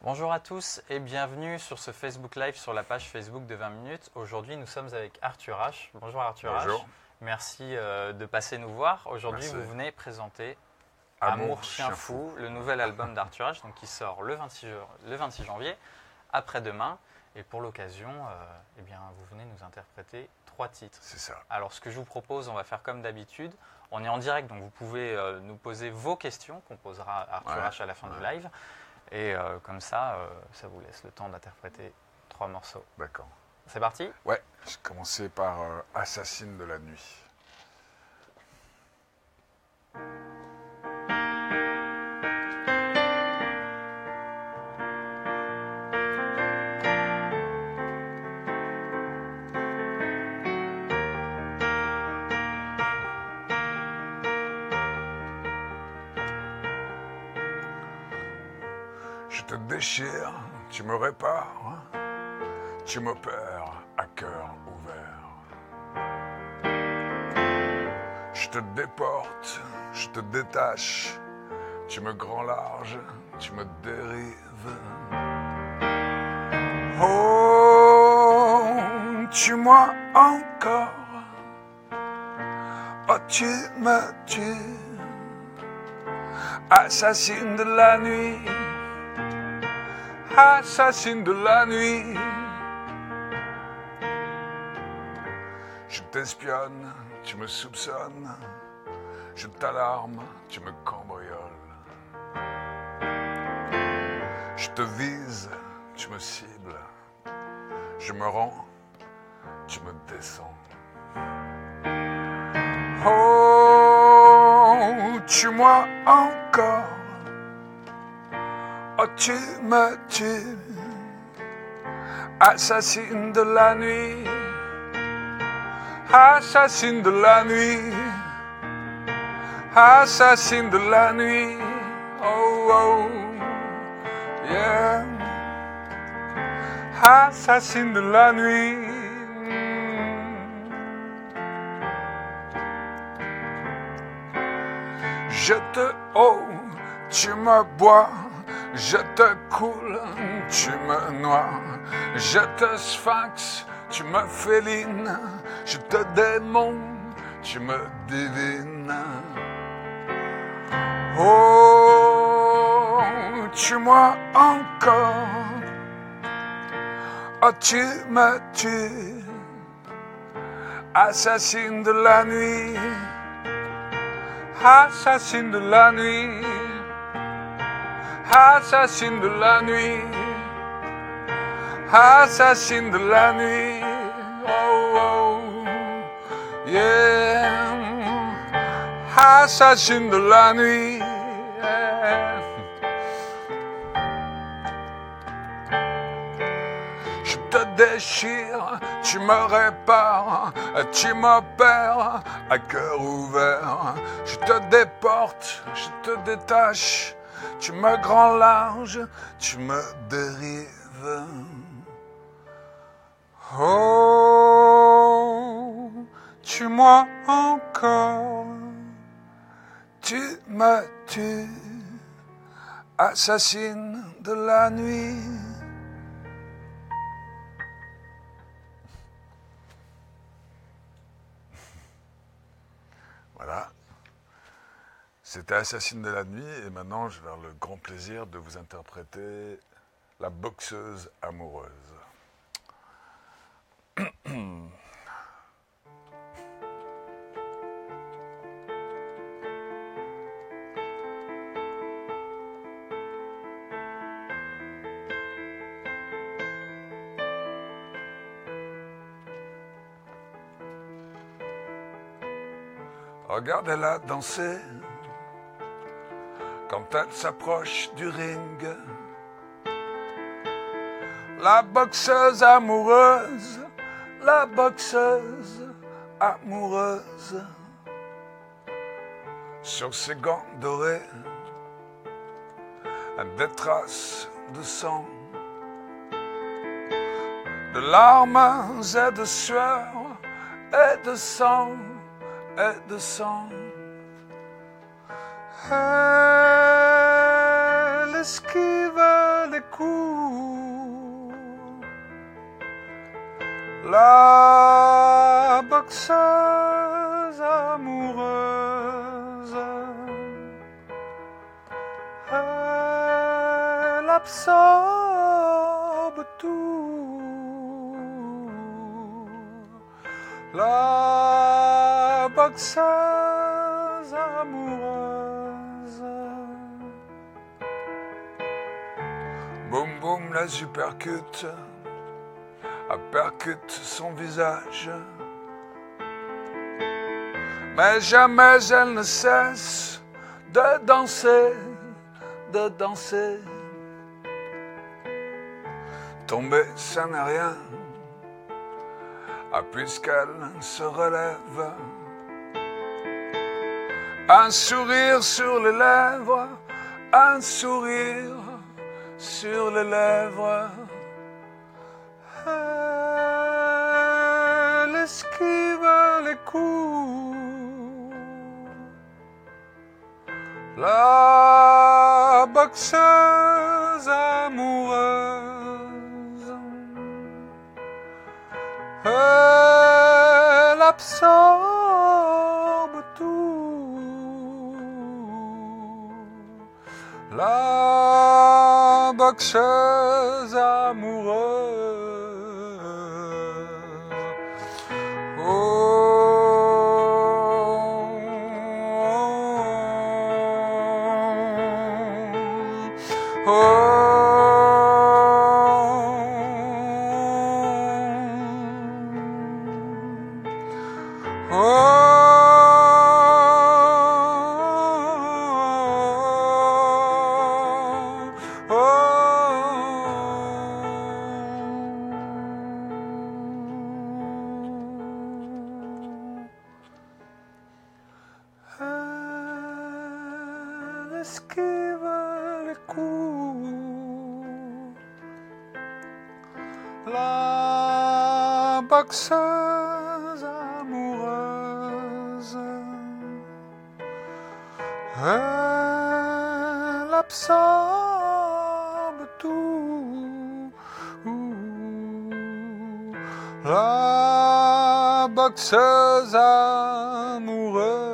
Bonjour à tous et bienvenue sur ce Facebook Live sur la page Facebook de 20 minutes. Aujourd'hui, nous sommes avec Arthur H. Bonjour Arthur Bonjour. H. Merci de passer nous voir. Aujourd'hui, Merci. vous venez présenter Amour, Chien Fou, le nouvel album d'Arthur H, donc qui sort le 26 janvier, après-demain. Et pour l'occasion, vous venez nous interpréter 3 titres. C'est ça. Alors, ce que je vous propose, on va faire comme d'habitude. On est en direct, donc vous pouvez nous poser vos questions qu'on posera à Arthur H à la fin du live. Et comme ça, ça vous laisse le temps d'interpréter 3 morceaux. D'accord. C'est parti ? Ouais, j'ai commencé par Assassine de la nuit. Je te déchire, tu me répares, tu m'opères à cœur ouvert. Je te déporte, je te détache, tu me grand large, tu me dérives. Oh, tue-moi encore, oh tu me tues, assassine de la nuit. Assassine de la nuit, je t'espionne, tu me soupçonnes, je t'alarme, tu me cambrioles. Je te vise, tu me cibles, je me rends, tu me descends. Oh, tue-moi encore. Oh, tu me tues, assassine de la nuit, assassine de la nuit, assassine de la nuit, oh, oh, yeah, assassine de la nuit. Je te haut, tu me bois. Je te coule, tu me noies, je te sphinx, tu me féline, je te démon, tu me divines. Oh, tue-moi encore, oh tu me tues, assassine de la nuit, assassine de la nuit. Assassine de la nuit, assassine de la nuit, oh, oh, yeah, assassine de la nuit, yeah. Je te déchire, tu me répares, tu m'opères à cœur ouvert, je te déporte, je te détache. Tu me grand large, tu me dérives. Oh, tue-moi encore, tu me tues, assassine de la nuit. Voilà. C'était Assassine de la nuit et maintenant je vais avoir le grand plaisir de vous interpréter La boxeuse amoureuse. Regardez-la danser. Quand elle s'approche du ring, la boxeuse amoureuse, la boxeuse amoureuse, sur ses gants dorés, des traces de sang, de larmes et de sueur, et de sang, et de sang. Elle esquive les coups. La boxeuse amoureuse, elle absorbe tout. La boxeuse amoureuse. Boum boum, la supercute percute son visage. Mais jamais elle ne cesse de danser, de danser. Tomber, ça n'est rien, puisqu'elle se relève. Un sourire sur les lèvres, un sourire sur les lèvres. Elle esquive les coups. La boxeuse amoureuse, elle absorbe tout. La boxeuse amoureuse. Esquive les coups. La boxeuse amoureuse, elle absorbe tout. La boxeuse amoureuse.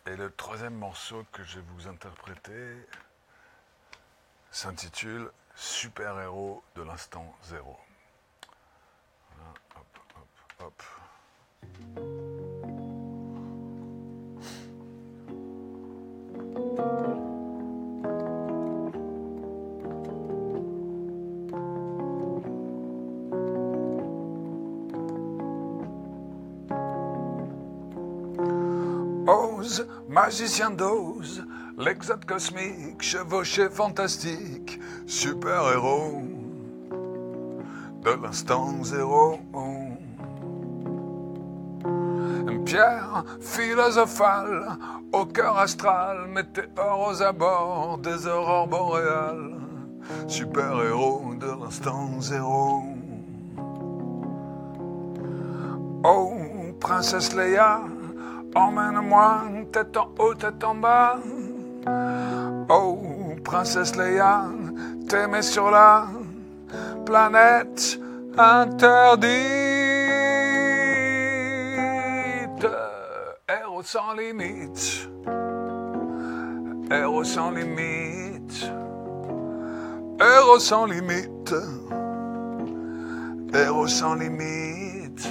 Et le troisième morceau que je vais vous interpréter s'intitule Super-héros de l'instant zéro. Voilà, hop, hop, hop. Ose, magicien d'Oz, l'exode cosmique, chevauché fantastique, super-héros de l'instant zéro. Pierre philosophale, au cœur astral, météore aux abords des aurores boréales, super-héros de l'instant zéro. Oh, princesse Leia, emmène-moi, tête en haut, tête en bas. Oh, princesse Leia, t'aimer sur la planète interdite. Héros sans limite, héros sans limite, héros sans limite, héros sans limite.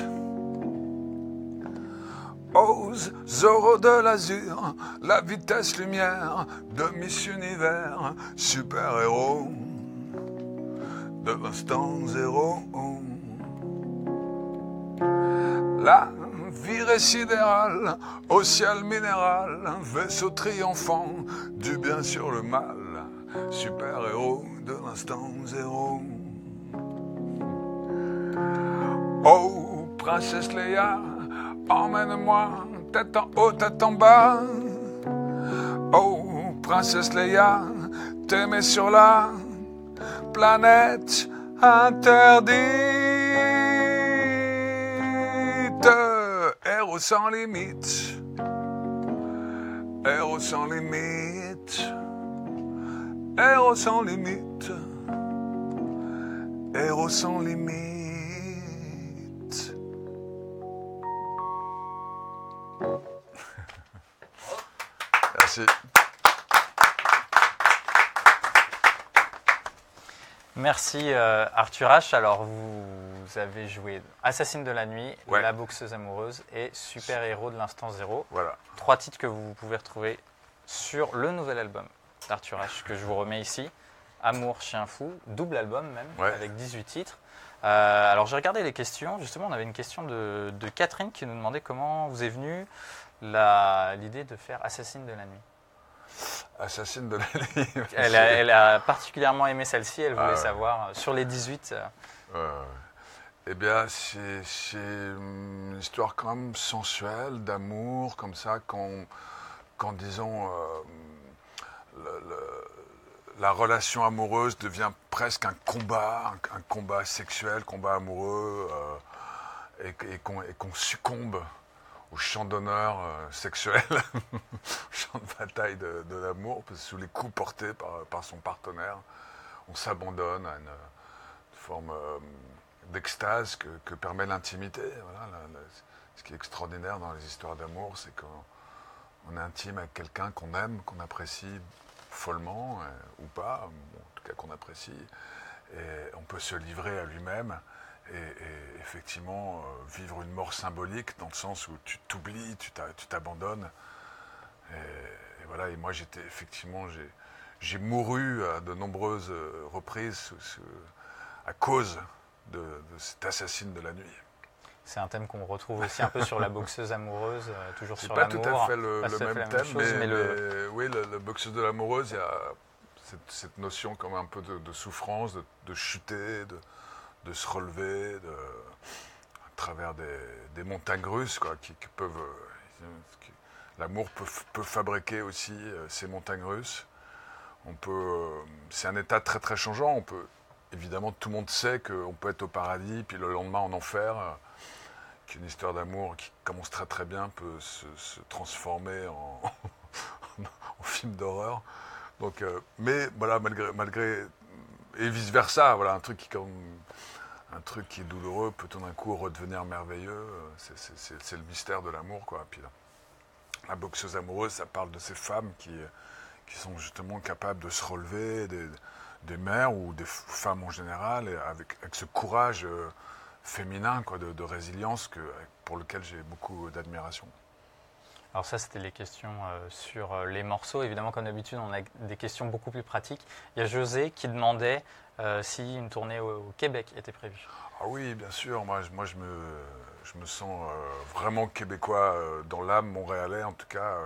Ose, Zorro de l'azur, la vitesse lumière de Miss Univers, super-héros de l'instant zéro. La virée sidérale au ciel minéral, vaisseau triomphant du bien sur le mal, super-héros de l'instant zéro. Oh, princesse Leia, emmène-moi, tête en haut, tête en bas. Oh, princesse Leia, t'aimer sur la planète interdite. Héros sans limite. Héros sans limite. Héros sans limite. Héros sans limite. Merci. Merci Arthur H. Alors vous avez joué Assassine de la nuit, Ouais. La boxeuse amoureuse et Super héros de l'instant zéro. Voilà. 3 titres que vous pouvez retrouver sur le nouvel album d'Arthur H. que je vous remets ici. Amour, chien fou, double album même, Ouais. avec 18 titres. Alors j'ai regardé les questions. Justement, on avait une question de Catherine qui nous demandait comment vous est venue l'idée de faire Assassine de la nuit. Assassine de la nuit. Elle a particulièrement aimé celle-ci. Elle voulait ouais. savoir sur les 18. Eh bien, c'est une histoire quand même sensuelle, d'amour, comme ça, quand disons, la relation amoureuse devient presque un combat sexuel, combat amoureux, et qu'on succombe au champ d'honneur sexuel, au champ de bataille de l'amour, sous les coups portés par son partenaire. On s'abandonne à une forme d'extase que permet l'intimité. Voilà, ce qui est extraordinaire dans les histoires d'amour, c'est qu'on est intime avec quelqu'un qu'on aime, qu'on apprécie follement, ou pas, en tout cas qu'on apprécie, et on peut se livrer à lui-même et effectivement vivre une mort symbolique dans le sens où tu t'oublies, tu t'abandonnes. Et voilà, et moi j'ai mouru à de nombreuses reprises à cause de cette assassine de la nuit. C'est un thème qu'on retrouve aussi un peu sur La boxeuse amoureuse, toujours C'est sur pas l'amour. tout à fait le même thème, chose, mais oui, le boxeuse de l'amoureuse, il y a cette notion comme un peu de souffrance, de chuter, de se relever, à travers des montagnes russes, quoi, qui peuvent... L'amour peut fabriquer aussi ces montagnes russes. C'est un état très très changeant. Évidemment, tout le monde sait qu'on peut être au paradis, puis le lendemain en enfer. Qu'une histoire d'amour qui commence très très bien peut se transformer en film d'horreur. Donc, mais voilà, malgré et vice versa, voilà, un truc qui est douloureux peut tout d'un coup redevenir merveilleux. C'est le mystère de l'amour, quoi. Puis la boxeuse amoureuse, ça parle de ces femmes qui sont justement capables de se relever, des mères ou des femmes en général, et avec ce courage féminin, quoi, de résilience pour lequel j'ai beaucoup d'admiration. Alors ça, c'était les questions sur les morceaux. Évidemment, comme d'habitude, on a des questions beaucoup plus pratiques. Il y a José qui demandait si une tournée au Québec était prévue. Ah oui, bien sûr. Moi je me sens vraiment québécois dans l'âme, montréalais en tout cas.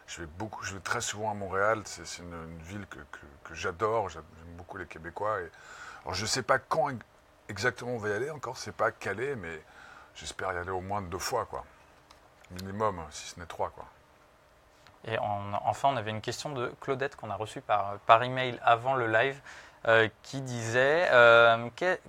Je vais très souvent à Montréal. C'est une ville que j'adore. J'aime beaucoup les Québécois. Alors je ne sais pas quand exactement on va y aller encore. C'est pas calé, mais j'espère y aller au moins 2 fois, quoi. Minimum, si ce n'est 3, quoi. Et enfin, on avait une question de Claudette qu'on a reçue par email avant le live qui disait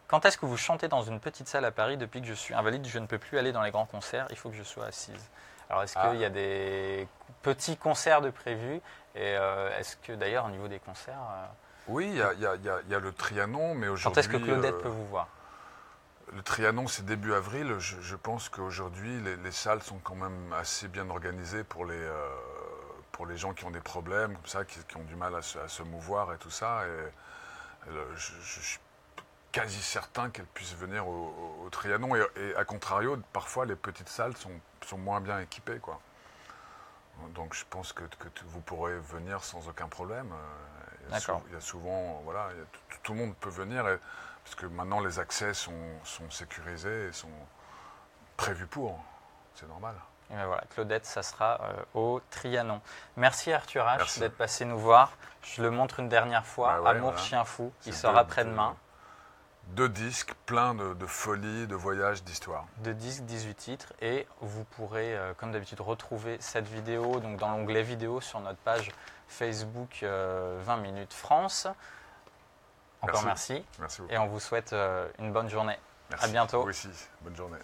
quand est-ce que vous chantez dans une petite salle à Paris? Depuis que je suis invalide, je ne peux plus aller dans les grands concerts, il faut que je sois assise. Alors, est-ce qu'il y a des petits concerts de prévus? Et est-ce que d'ailleurs, au niveau des concerts... Oui, il y a le Trianon, mais aujourd'hui... Quand est-ce que Claudette peut vous voir? Le Trianon, c'est début avril. Je pense qu'aujourd'hui, les salles sont quand même assez bien organisées pour les gens qui ont des problèmes, comme ça, qui ont du mal à se mouvoir et tout ça. Et je suis quasi certain qu'elles puissent venir au Trianon. Et à contrario, parfois, les petites salles sont moins bien équipées, quoi. Donc je pense que vous pourrez venir sans aucun problème. D'accord. Il y a souvent, voilà, tout le monde peut venir, parce que maintenant les accès sont sécurisés et sont prévus pour. C'est normal. Et ben voilà, Claudette, ça sera au Trianon. Merci Arthur H Merci d'être passé nous voir. Je le montre une dernière fois. Bah ouais, Amour, voilà. chien fou, il C'est sera après-demain. 2 disques pleins de folie, de voyages, d'histoire. 2 disques, 18 titres. Et vous pourrez, comme d'habitude, retrouver cette vidéo donc dans l'onglet vidéo sur notre page Facebook 20 minutes France. Encore merci. Merci beaucoup. Et on vous souhaite une bonne journée. Merci. À bientôt. Vous aussi. Bonne journée.